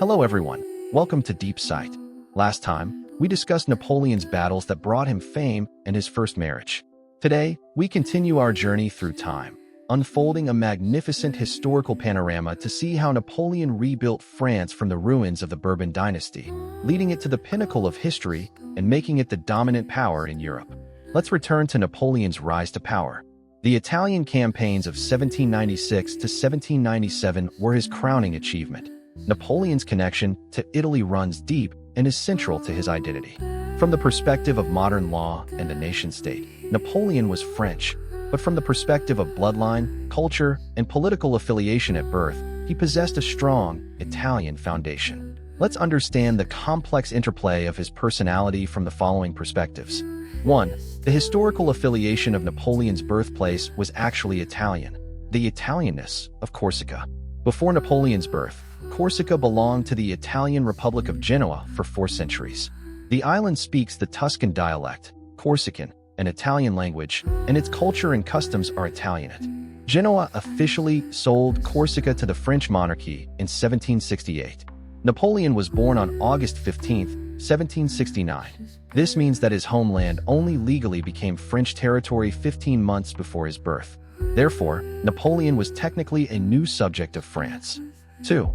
Hello everyone, welcome to Deep Sight. Last time, we discussed Napoleon's battles that brought him fame and his first marriage. Today, we continue our journey through time, unfolding a magnificent historical panorama to see how Napoleon rebuilt France from the ruins of the Bourbon dynasty, leading it to the pinnacle of history and making it the dominant power in Europe. Let's return to Napoleon's rise to power. The Italian campaigns of 1796 to 1797 were his crowning achievement. Napoleon's connection to Italy runs deep and is central to his identity. From the perspective of modern law and the nation-state, Napoleon was French, but from the perspective of bloodline, culture, and political affiliation at birth, he possessed a strong Italian foundation. Let's understand the complex interplay of his personality from the following perspectives. 1. The historical affiliation of Napoleon's birthplace was actually Italian, the Italianness of Corsica. Before Napoleon's birth, Corsica belonged to the Italian Republic of Genoa for 4 centuries. The island speaks the Tuscan dialect, Corsican, an Italian language, and its culture and customs are Italianate. Genoa officially sold Corsica to the French monarchy in 1768. Napoleon was born on August 15, 1769. This means that his homeland only legally became French territory 15 months before his birth. Therefore, Napoleon was technically a new subject of France. 2.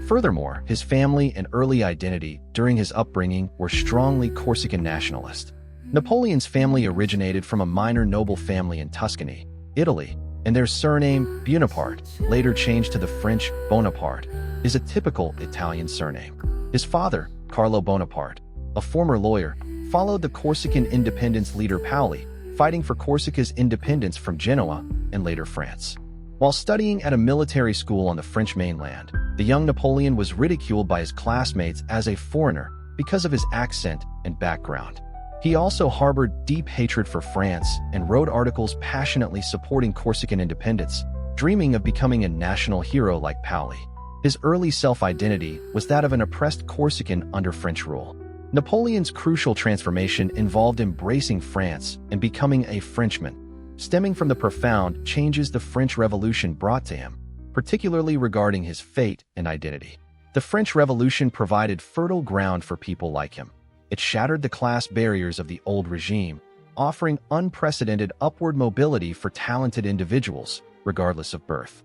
Furthermore, his family and early identity during his upbringing were strongly Corsican nationalist. Napoleon's family originated from a minor noble family in Tuscany, Italy, and their surname, Bonaparte, later changed to the French Bonaparte, is a typical Italian surname. His father, Carlo Bonaparte, a former lawyer, followed the Corsican independence leader Paoli, fighting for Corsica's independence from Genoa and later France. While studying at a military school on the French mainland, the young Napoleon was ridiculed by his classmates as a foreigner because of his accent and background. He also harbored deep hatred for France and wrote articles passionately supporting Corsican independence, dreaming of becoming a national hero like Paoli. His early self-identity was that of an oppressed Corsican under French rule. Napoleon's crucial transformation involved embracing France and becoming a Frenchman, stemming from the profound changes the French Revolution brought to him, particularly regarding his fate and identity. The French Revolution provided fertile ground for people like him. It shattered the class barriers of the old regime, offering unprecedented upward mobility for talented individuals, regardless of birth.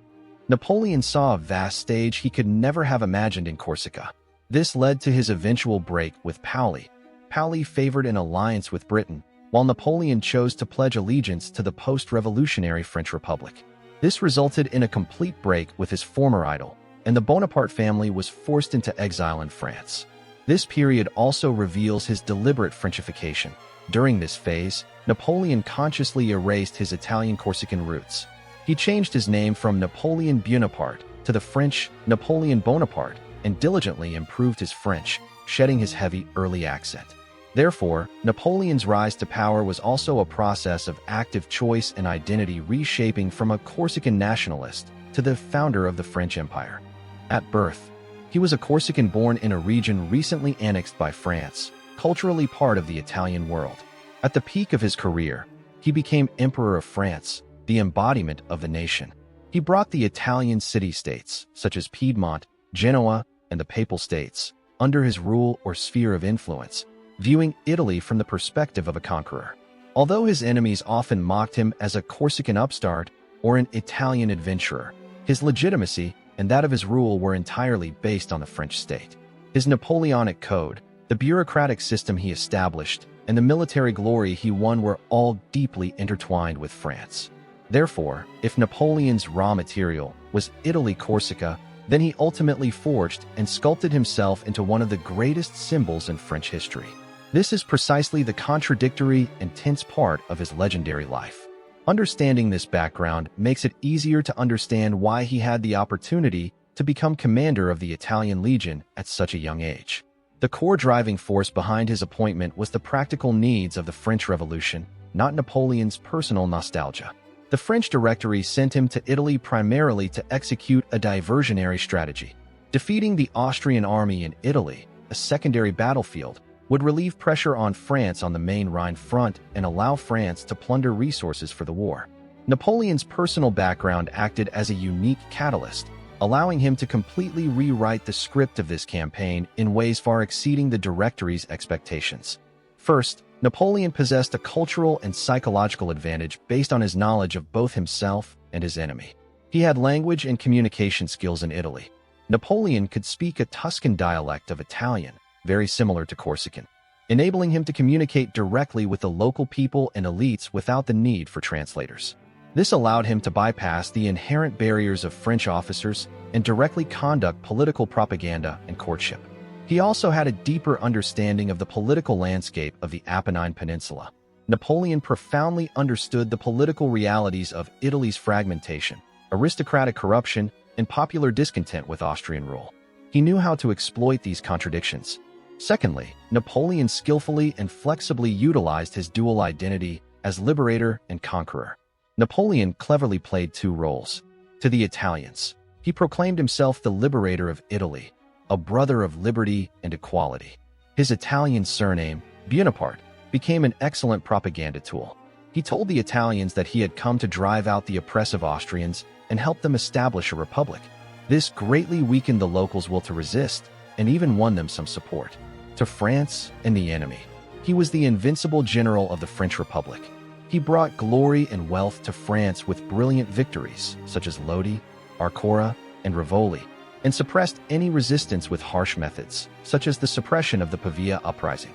Napoleon saw a vast stage he could never have imagined in Corsica. This led to his eventual break with Paoli. Paoli favored an alliance with Britain, while Napoleon chose to pledge allegiance to the post-revolutionary French Republic. This resulted in a complete break with his former idol, and the Bonaparte family was forced into exile in France. This period also reveals his deliberate Frenchification. During this phase, Napoleon consciously erased his Italian Corsican roots. He changed his name from Napoleon Bonaparte to the French Napoleon Bonaparte and diligently improved his French, shedding his heavy early accent. Therefore, Napoleon's rise to power was also a process of active choice and identity reshaping from a Corsican nationalist to the founder of the French Empire. At birth, he was a Corsican born in a region recently annexed by France, culturally part of the Italian world. At the peak of his career, he became Emperor of France, the embodiment of the nation. He brought the Italian city-states, such as Piedmont, Genoa, and the Papal States, under his rule or sphere of influence, viewing Italy from the perspective of a conqueror. Although his enemies often mocked him as a Corsican upstart or an Italian adventurer, his legitimacy and that of his rule were entirely based on the French state. His Napoleonic code, the bureaucratic system he established, and the military glory he won were all deeply intertwined with France. Therefore, if Napoleon's raw material was Italy-Corsica, then he ultimately forged and sculpted himself into one of the greatest symbols in French history. This is precisely the contradictory and tense part of his legendary life. Understanding this background makes it easier to understand why he had the opportunity to become commander of the Italian Legion at such a young age. The core driving force behind his appointment was the practical needs of the French Revolution, not Napoleon's personal nostalgia. The French Directory sent him to Italy primarily to execute a diversionary strategy. Defeating the Austrian army in Italy, a secondary battlefield, would relieve pressure on France on the main Rhine front and allow France to plunder resources for the war. Napoleon's personal background acted as a unique catalyst, allowing him to completely rewrite the script of this campaign in ways far exceeding the Directory's expectations. First, Napoleon possessed a cultural and psychological advantage based on his knowledge of both himself and his enemy. He had language and communication skills in Italy. Napoleon could speak a Tuscan dialect of Italian, very similar to Corsican, enabling him to communicate directly with the local people and elites without the need for translators. This allowed him to bypass the inherent barriers of French officers and directly conduct political propaganda and courtship. He also had a deeper understanding of the political landscape of the Apennine Peninsula. Napoleon profoundly understood the political realities of Italy's fragmentation, aristocratic corruption, and popular discontent with Austrian rule. He knew how to exploit these contradictions. Secondly, Napoleon skillfully and flexibly utilized his dual identity as liberator and conqueror. Napoleon cleverly played two roles. To the Italians, he proclaimed himself the liberator of Italy, a brother of liberty and equality. His Italian surname, Bonaparte, became an excellent propaganda tool. He told the Italians that he had come to drive out the oppressive Austrians and help them establish a republic. This greatly weakened the locals' will to resist and even won them some support. To France and the enemy, he was the invincible general of the French Republic. He brought glory and wealth to France with brilliant victories such as Lodi, Arcora, and Rivoli, and suppressed any resistance with harsh methods, such as the suppression of the Pavia uprising.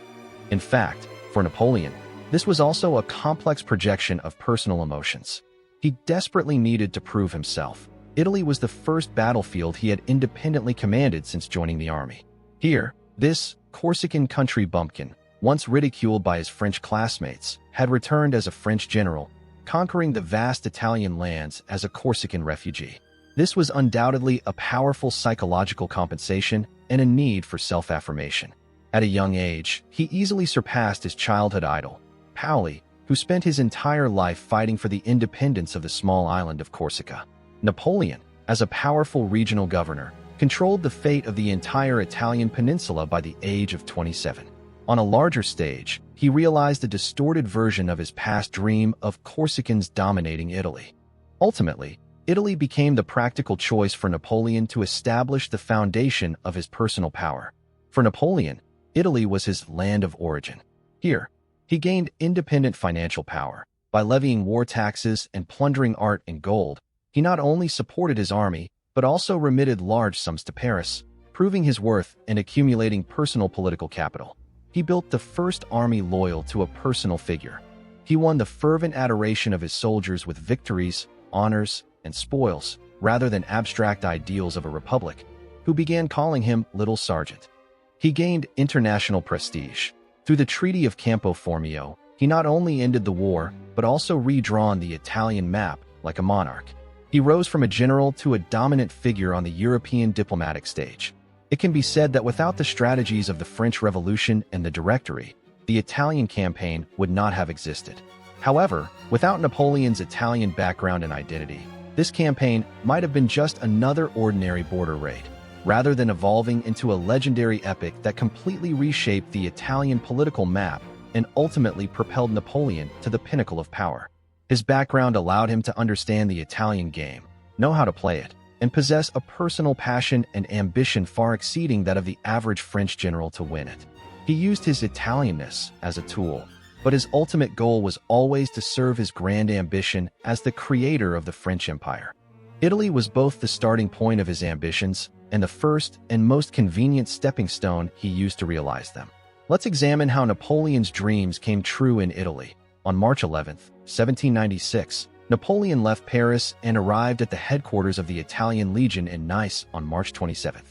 In fact, for Napoleon, this was also a complex projection of personal emotions. He desperately needed to prove himself. Italy was the first battlefield he had independently commanded since joining the army. Here, this Corsican country bumpkin, once ridiculed by his French classmates, had returned as a French general, conquering the vast Italian lands as a Corsican refugee. This was undoubtedly a powerful psychological compensation and a need for self-affirmation. At a young age, he easily surpassed his childhood idol, Paoli, who spent his entire life fighting for the independence of the small island of Corsica. Napoleon, as a powerful regional governor, controlled the fate of the entire Italian peninsula by the age of 27. On a larger stage, he realized a distorted version of his past dream of Corsicans dominating Italy. Ultimately, Italy became the practical choice for Napoleon to establish the foundation of his personal power. For Napoleon, Italy was his land of origin. Here, he gained independent financial power. By levying war taxes and plundering art and gold, he not only supported his army, but also remitted large sums to Paris, proving his worth and accumulating personal political capital. He built the first army loyal to a personal figure. He won the fervent adoration of his soldiers with victories, honors, and spoils, rather than abstract ideals of a republic, who began calling him Little Sergeant. He gained international prestige. Through the Treaty of Campo Formio, he not only ended the war, but also redrawn the Italian map like a monarch. He rose from a general to a dominant figure on the European diplomatic stage. It can be said that without the strategies of the French Revolution and the Directory, the Italian campaign would not have existed. However, without Napoleon's Italian background and identity, this campaign might have been just another ordinary border raid, rather than evolving into a legendary epic that completely reshaped the Italian political map and ultimately propelled Napoleon to the pinnacle of power. His background allowed him to understand the Italian game, know how to play it, and possess a personal passion and ambition far exceeding that of the average French general to win it. He used his Italianness as a tool, but his ultimate goal was always to serve his grand ambition as the creator of the French Empire. Italy was both the starting point of his ambitions and the first and most convenient stepping stone he used to realize them. Let's examine how Napoleon's dreams came true in Italy. On March 11, 1796, Napoleon left Paris and arrived at the headquarters of the Italian Legion in Nice on March 27.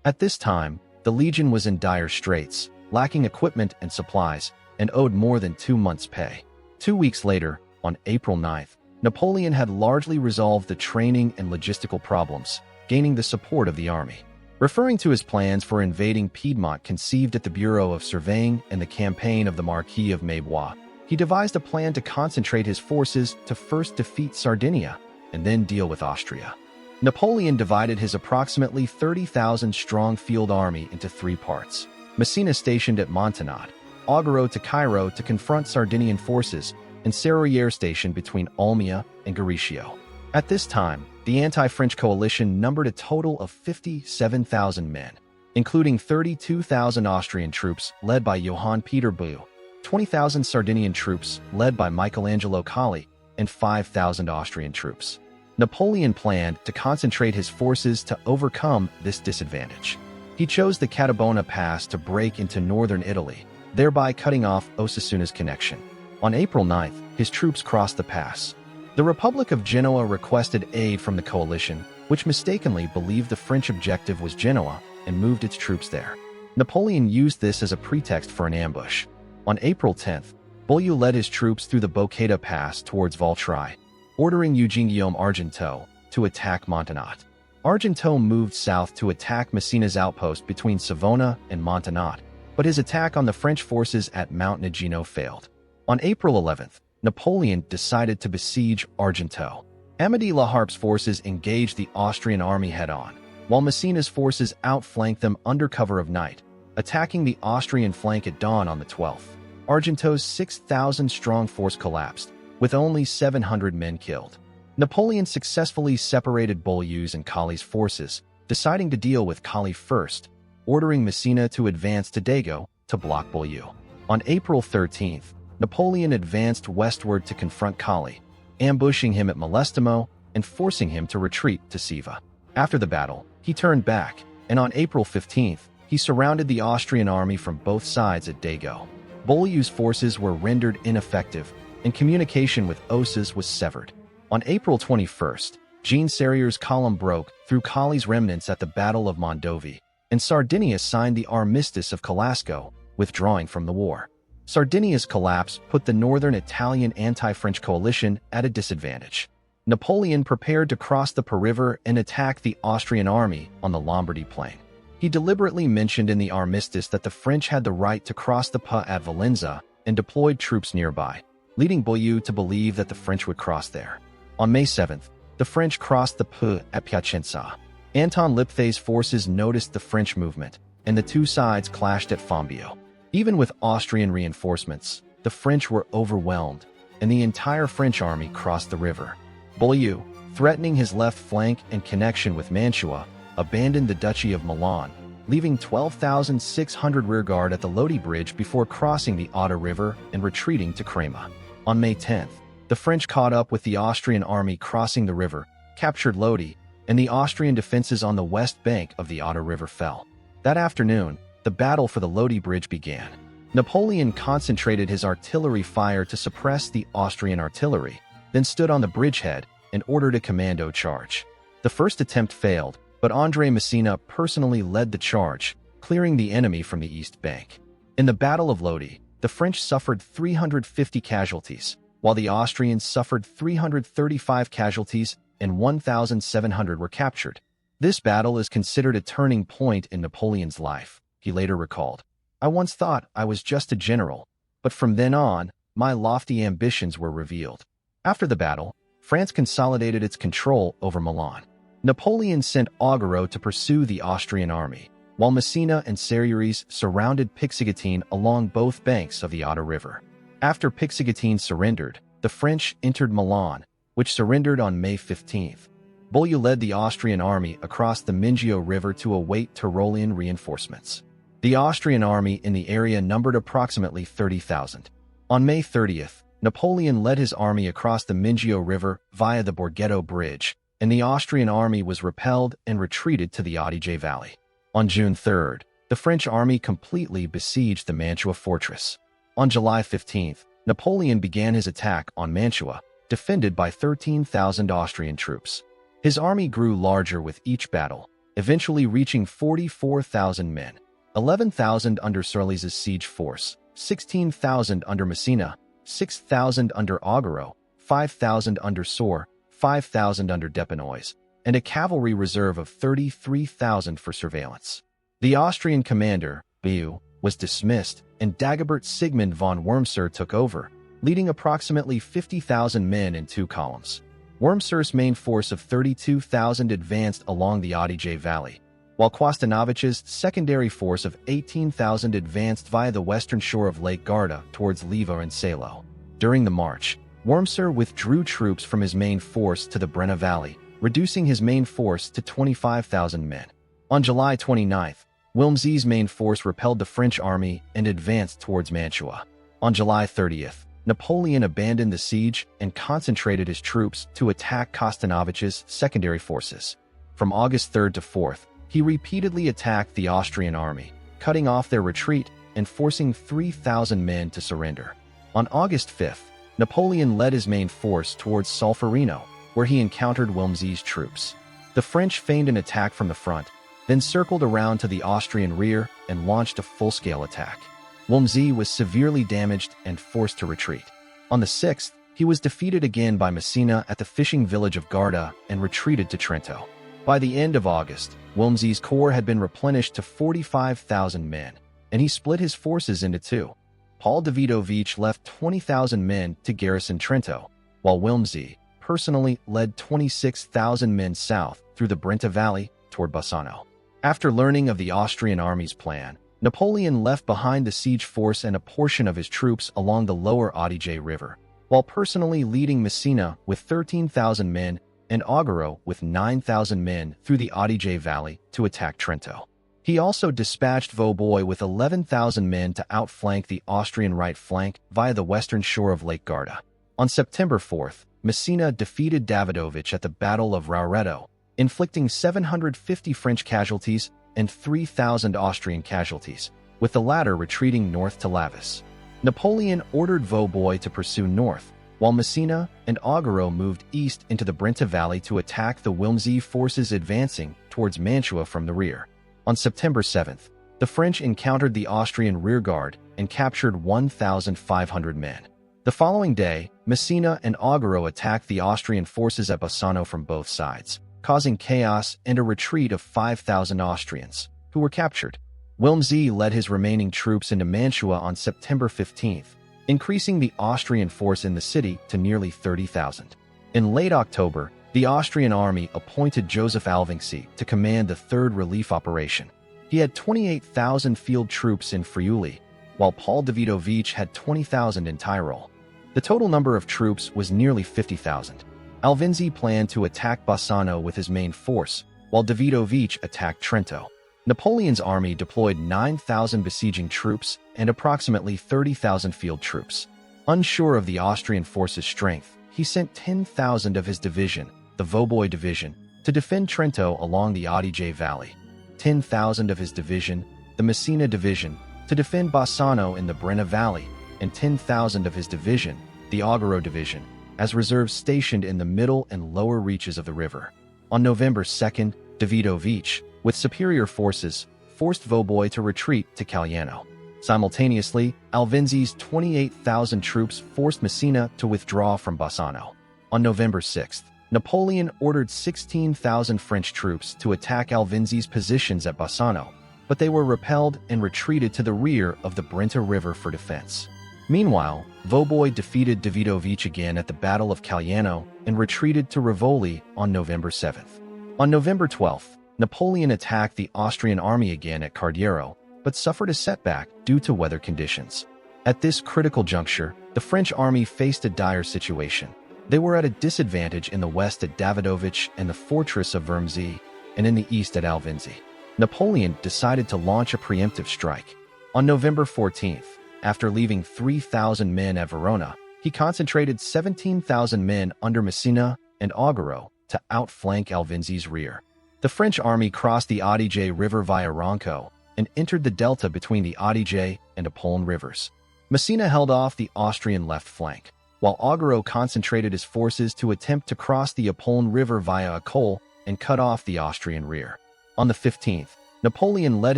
At this time, the Legion was in dire straits, lacking equipment and supplies, and owed more than 2 months' pay. 2 weeks later, on April 9, Napoleon had largely resolved the training and logistical problems, gaining the support of the army. Referring to his plans for invading Piedmont conceived at the Bureau of Surveying and the campaign of the Marquis of Maiboi, he devised a plan to concentrate his forces to first defeat Sardinia and then deal with Austria. Napoleon divided his approximately 30,000-strong field army into 3 parts. Messina stationed at Montanade, Auguero to Cairo to confront Sardinian forces, and Serrurier stationed between Olmia and Gorizio. At this time, the anti-French coalition numbered a total of 57,000 men, including 32,000 Austrian troops led by Johann Peter Buell, 20,000 Sardinian troops led by Michelangelo Colli, and 5,000 Austrian troops. Napoleon planned to concentrate his forces to overcome this disadvantage. He chose the Catabona Pass to break into northern Italy, thereby cutting off Osasuna's connection. On April 9th, his troops crossed the pass. The Republic of Genoa requested aid from the coalition, which mistakenly believed the French objective was Genoa and moved its troops there. Napoleon used this as a pretext for an ambush. On April 10th, Buell led his troops through the Bocchetta Pass towards Valtry, ordering Eugene-Guillaume Argenteau to attack Montenot. Argenteau moved south to attack Messina's outpost between Savona and Montenot, but his attack on the French forces at Mount Nigino failed. On April 11th, Napoleon decided to besiege Argenteau. Amédée Laharpe's forces engaged the Austrian army head-on, while Messina's forces outflanked them under cover of night, attacking the Austrian flank at dawn on the 12th. Argenteau's 6,000-strong force collapsed, with only 700 men killed. Napoleon successfully separated Buell's and Colli's forces, deciding to deal with Colli first, ordering Messina to advance to Dago to block Buell. On April 13th, Napoleon advanced westward to confront Colli, ambushing him at Molestimo and forcing him to retreat to Siva. After the battle, he turned back, and on April 15th, he surrounded the Austrian army from both sides at Dago. Buell's forces were rendered ineffective, and communication with Osas was severed. On April 21st, Jean Serrier's column broke through Colli's remnants at the Battle of Mondovì, and Sardinia signed the Armistice of Calasco, withdrawing from the war. Sardinia's collapse put the northern Italian anti-French coalition at a disadvantage. Napoleon prepared to cross the Po River and attack the Austrian army on the Lombardy plain. He deliberately mentioned in the armistice that the French had the right to cross the Po at Valenza and deployed troops nearby, leading Buell to believe that the French would cross there. On May 7th, the French crossed the Po at Piacenza. Anton Lipthay's forces noticed the French movement, and the two sides clashed at Fombio. Even with Austrian reinforcements, the French were overwhelmed, and the entire French army crossed the river. Buell, threatening his left flank and connection with Mantua, abandoned the Duchy of Milan, leaving 12,600 rearguard at the Lodi Bridge before crossing the Adda River and retreating to Crema. On May 10th, the French caught up with the Austrian army crossing the river, captured Lodi, and the Austrian defenses on the west bank of the Adda River fell. That afternoon, the battle for the Lodi Bridge began. Napoleon concentrated his artillery fire to suppress the Austrian artillery, then stood on the bridgehead and ordered a commando charge. The first attempt failed, but André Messina personally led the charge, clearing the enemy from the east bank. In the Battle of Lodi, the French suffered 350 casualties, while the Austrians suffered 335 casualties and 1,700 were captured. This battle is considered a turning point in Napoleon's life, he later recalled. I once thought I was just a general, but from then on, my lofty ambitions were revealed. After the battle, France consolidated its control over Milan. Napoleon sent Augereau to pursue the Austrian army, while Messina and Serrieres surrounded Pixigotine along both banks of the Adda River. After Pixigotine surrendered, the French entered Milan, which surrendered on May 15th. Buell led the Austrian army across the Mincio River to await Tyrolean reinforcements. The Austrian army in the area numbered approximately 30,000. On May 30th, Napoleon led his army across the Mincio River via the Borghetto Bridge, and the Austrian army was repelled and retreated to the Adige Valley. On June 3rd, the French army completely besieged the Mantua fortress. On July 15th, Napoleon began his attack on Mantua, defended by 13,000 Austrian troops. His army grew larger with each battle, eventually reaching 44,000 men, 11,000 under Serlys's siege force, 16,000 under Messina, 6,000 under Augereau, 5,000 under Sohr, 5,000 under Depenois, and a cavalry reserve of 33,000 for surveillance. The Austrian commander, Buell, was dismissed, and Dagobert Sigmund von Wurmser took over, leading approximately 50,000 men in two columns. Wurmser's main force of 32,000 advanced along the Adige Valley, while Quastanovich's secondary force of 18,000 advanced via the western shore of Lake Garda towards Liva and Salo. During the march, Wurmser withdrew troops from his main force to the Brenna Valley, reducing his main force to 25,000 men. On July 29th, Wilms's main force repelled the French army and advanced towards Mantua. On July 30th, Napoleon abandoned the siege and concentrated his troops to attack Kostanovich's secondary forces. From August 3rd to 4th, he repeatedly attacked the Austrian army, cutting off their retreat and forcing 3,000 men to surrender. On August 5th, Napoleon led his main force towards Solferino, where he encountered Wilms's troops. The French feigned an attack from the front, then circled around to the Austrian rear and launched a full-scale attack. Wilmse was severely damaged and forced to retreat. On the 6th, he was defeated again by Messina at the fishing village of Garda and retreated to Trento. By the end of August, Wilmse's corps had been replenished to 45,000 men, and he split his forces into two. Paul Davidovich left 20,000 men to garrison Trento, while Wilmse personally led 26,000 men south through the Brenta Valley toward Bassano. After learning of the Austrian army's plan, Napoleon left behind the siege force and a portion of his troops along the lower Adige River, while personally leading Messina with 13,000 men and Augereau with 9,000 men through the Adige Valley to attack Trento. He also dispatched Vaubois with 11,000 men to outflank the Austrian right flank via the western shore of Lake Garda. On September 4th, Messina defeated Davidovich at the Battle of Raureto, inflicting 750 French casualties and 3,000 Austrian casualties, with the latter retreating north to Lavis. Napoleon ordered Vaubois to pursue north, while Messina and Augereau moved east into the Brenta Valley to attack the Wilmse forces advancing towards Mantua from the rear. On September 7th, the French encountered the Austrian rearguard and captured 1,500 men. The following day, Messina and Augereau attacked the Austrian forces at Bassano from both sides, causing chaos and a retreat of 5,000 Austrians, who were captured. Wilmse led his remaining troops into Mantua on September 15th, increasing the Austrian force in the city to nearly 30,000. In late October, the Austrian army appointed Joseph Alvinczi to command the 3rd Relief Operation. He had 28,000 field troops in Friuli, while Paul Davidovich had 20,000 in Tyrol. The total number of troops was nearly 50,000. Alvinczi planned to attack Bassano with his main force, while Davidovich attacked Trento. Napoleon's army deployed 9,000 besieging troops and approximately 30,000 field troops. Unsure of the Austrian force's strength, he sent 10,000 of his division, the Vaubois division, to defend Trento along the Adige Valley, 10,000 of his division, the Messina division, to defend Bassano in the Brenta Valley, and 10,000 of his division, the Augereau division, as reserves stationed in the middle and lower reaches of the river. On November 2nd, Davidovich, with superior forces, forced Vaubois to retreat to Cagliano. Simultaneously, Alvinczi's 28,000 troops forced Messina to withdraw from Bassano. On November 6th, Napoleon ordered 16,000 French troops to attack Alvinczi's positions at Bassano, but they were repelled and retreated to the rear of the Brenta River for defense. Meanwhile, Vaubois defeated Davidovich again at the Battle of Cagliano and retreated to Rivoli on November 7th. On November 12th, Napoleon attacked the Austrian army again at Cardiero, but suffered a setback due to weather conditions. At this critical juncture, the French army faced a dire situation. They were at a disadvantage in the west at Davidovich and the fortress of Wurmse, and in the east at Alvinczi. Napoleon decided to launch a preemptive strike. On November 14th, after leaving 3,000 men at Verona, he concentrated 17,000 men under Messina and Augereau to outflank Alvinczi's rear. The French army crossed the Adige River via Ronco and entered the delta between the Adige and Apolne rivers. Messina held off the Austrian left flank, while Augereau concentrated his forces to attempt to cross the Apolne River via Acole and cut off the Austrian rear. On the 15th, Napoleon led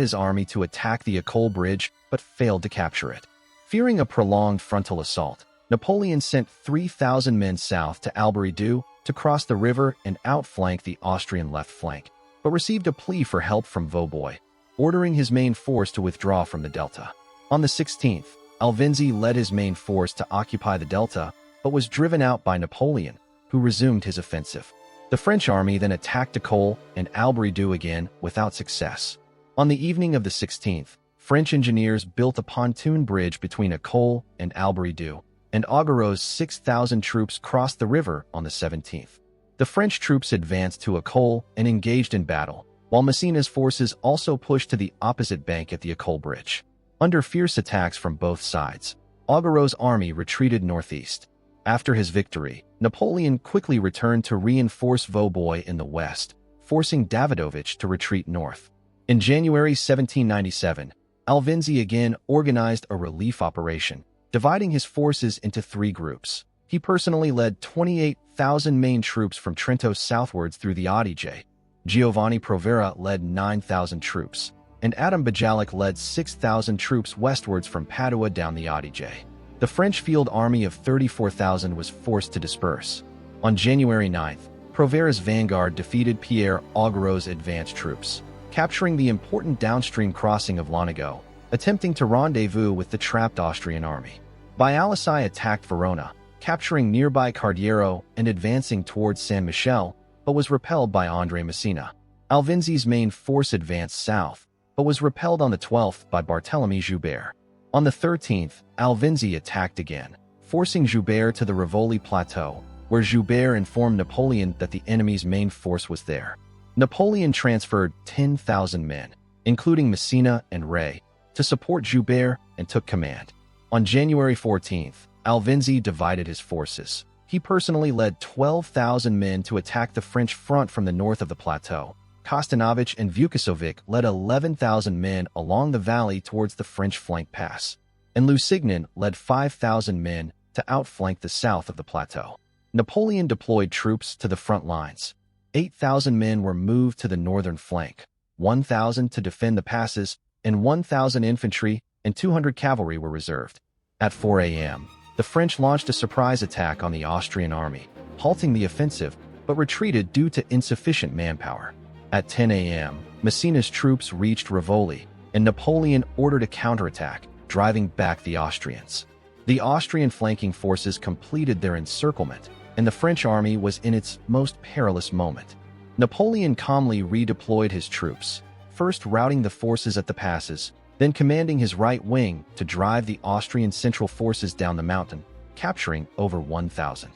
his army to attack the Acole bridge but failed to capture it. Fearing a prolonged frontal assault, Napoleon sent 3,000 men south to Albury-Doux to cross the river and outflank the Austrian left flank, but received a plea for help from Vaubois, ordering his main force to withdraw from the delta. On the 16th, Alvinczi led his main force to occupy the delta, but was driven out by Napoleon, who resumed his offensive. The French army then attacked Acole and Albury-Doux again without success. On the evening of the 16th, French engineers built a pontoon bridge between Acole and Albury-Doux, and Augereau's 6,000 troops crossed the river on the 17th. The French troops advanced to École and engaged in battle, while Massena's forces also pushed to the opposite bank at the École Bridge. Under fierce attacks from both sides, Augereau's army retreated northeast. After his victory, Napoleon quickly returned to reinforce Vaubois in the west, forcing Davidovich to retreat north. In January 1797, Alvinzi again organized a relief operation, dividing his forces into three groups. He personally led 28,000 main troops from Trento southwards through the Adige. Giovanni Provera led 9,000 troops, and Adam Bajalic led 6,000 troops westwards from Padua down the Adige. The French field army of 34,000 was forced to disperse. On January 9th, Provera's vanguard defeated Pierre Augereau's advanced troops, capturing the important downstream crossing of Lonigo, attempting to rendezvous with the trapped Austrian army. Bialasai attacked Verona, capturing nearby Cardiero and advancing towards San Michel, but was repelled by André Massena. Alvinzi's main force advanced south, but was repelled on the 12th by Barthélemy Joubert. On the 13th, Alvinzi attacked again, forcing Joubert to the Rivoli Plateau, where Joubert informed Napoleon that the enemy's main force was there. Napoleon transferred 10,000 men, including Massena and Ray, to support Joubert and took command. On January 14th, Alvinzi divided his forces. He personally led 12,000 men to attack the French front from the north of the plateau. Kostanovich and Vukasovic led 11,000 men along the valley towards the French flank pass, and Lusignan led 5,000 men to outflank the south of the plateau. Napoleon deployed troops to the front lines. 8,000 men were moved to the northern flank, 1,000 to defend the passes, and 1,000 infantry and 200 cavalry were reserved. At 4 a.m., the French launched a surprise attack on the Austrian army, halting the offensive, but retreated due to insufficient manpower. At 10 a.m., Massena's troops reached Rivoli, and Napoleon ordered a counterattack, driving back the Austrians. The Austrian flanking forces completed their encirclement, and the French army was in its most perilous moment. Napoleon calmly redeployed his troops, first routing the forces at the passes, then commanding his right wing to drive the Austrian central forces down the mountain, capturing over 1,000.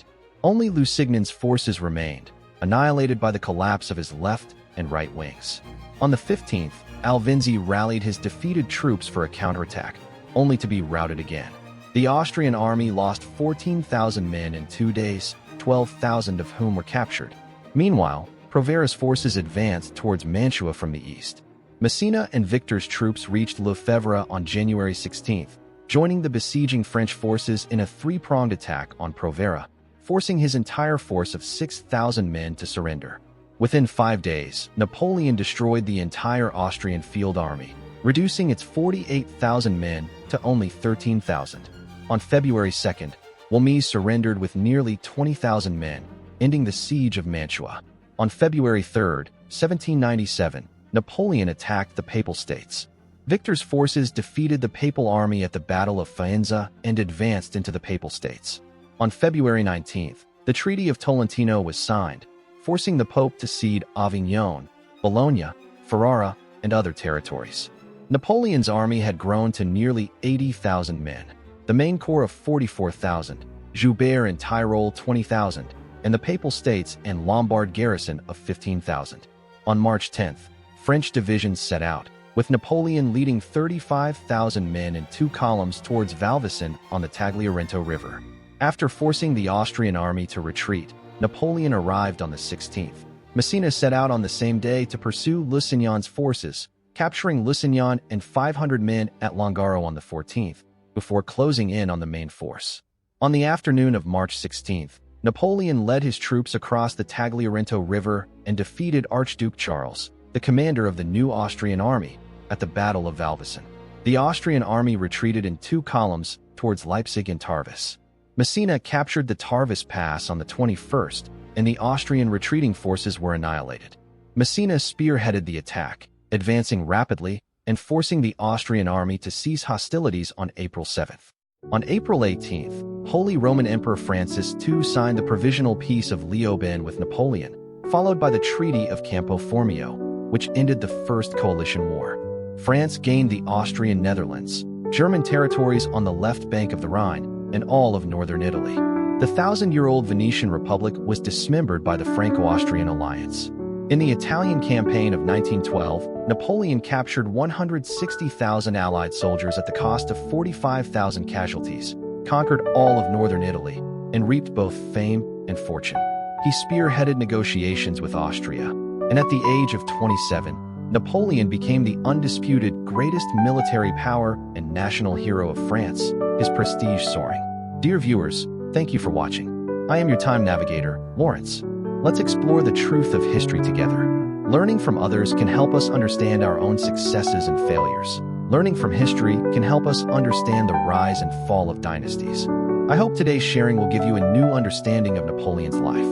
Only Lusignan's forces remained, annihilated by the collapse of his left and right wings. On the 15th, Alvinzi rallied his defeated troops for a counterattack, only to be routed again. The Austrian army lost 14,000 men in 2 days, 12,000 of whom were captured. Meanwhile, Provera's forces advanced towards Mantua from the east. Massena and Victor's troops reached Lefebvre on January 16th, joining the besieging French forces in a three-pronged attack on Provera, forcing his entire force of 6,000 men to surrender. Within 5 days, Napoleon destroyed the entire Austrian field army, reducing its 48,000 men to only 13,000. On February 2nd, Wilmes surrendered with nearly 20,000 men, ending the siege of Mantua. On February 3rd, 1797, Napoleon attacked the Papal States. Victor's forces defeated the Papal army at the Battle of Faenza and advanced into the Papal States. On February 19th, the Treaty of Tolentino was signed, forcing the Pope to cede Avignon, Bologna, Ferrara, and other territories. Napoleon's army had grown to nearly 80,000 men, the main corps of 44,000, Joubert and Tyrol 20,000, and the Papal States and Lombard garrison of 15,000. On March 10th, French divisions set out, with Napoleon leading 35,000 men in 2 columns towards Valvicin on the Tagliarento River. After forcing the Austrian army to retreat, Napoleon arrived on the 16th. Massena set out on the same day to pursue Lusignan's forces, capturing Lusignan and 500 men at Longaro on the 14th, before closing in on the main force. On the afternoon of March 16th, Napoleon led his troops across the Tagliarento River and defeated Archduke Charles, the commander of the new Austrian army, at the Battle of Valvicin. The Austrian army retreated in 2 columns towards Leipzig and Tarvis. Massena captured the Tarvis Pass on the 21st, and the Austrian retreating forces were annihilated. Massena spearheaded the attack, advancing rapidly and forcing the Austrian army to cease hostilities on April 7th. On April 18th, Holy Roman Emperor Francis II signed the Provisional Peace of Leoben with Napoleon, followed by the Treaty of Campo Formio, which ended the First Coalition War. France gained the Austrian Netherlands, German territories on the left bank of the Rhine, and all of northern Italy. The thousand-year-old Venetian Republic was dismembered by the Franco-Austrian alliance. In the Italian campaign of 1912, Napoleon captured 160,000 Allied soldiers at the cost of 45,000 casualties, conquered all of northern Italy, and reaped both fame and fortune. He spearheaded negotiations with Austria, and at the age of 27, Napoleon became the undisputed greatest military power and national hero of France, his prestige soaring. Dear viewers, thank you for watching. I am your time navigator, Lawrence. Let's explore the truth of history together. Learning from others can help us understand our own successes and failures. Learning from history can help us understand the rise and fall of dynasties. I hope today's sharing will give you a new understanding of Napoleon's life.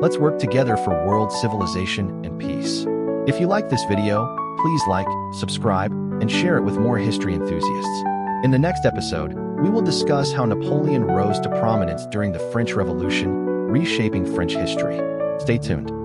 Let's work together for world civilization and peace. If you like this video, please like, subscribe, and share it with more history enthusiasts. In the next episode, we will discuss how Napoleon rose to prominence during the French Revolution, reshaping French history. Stay tuned.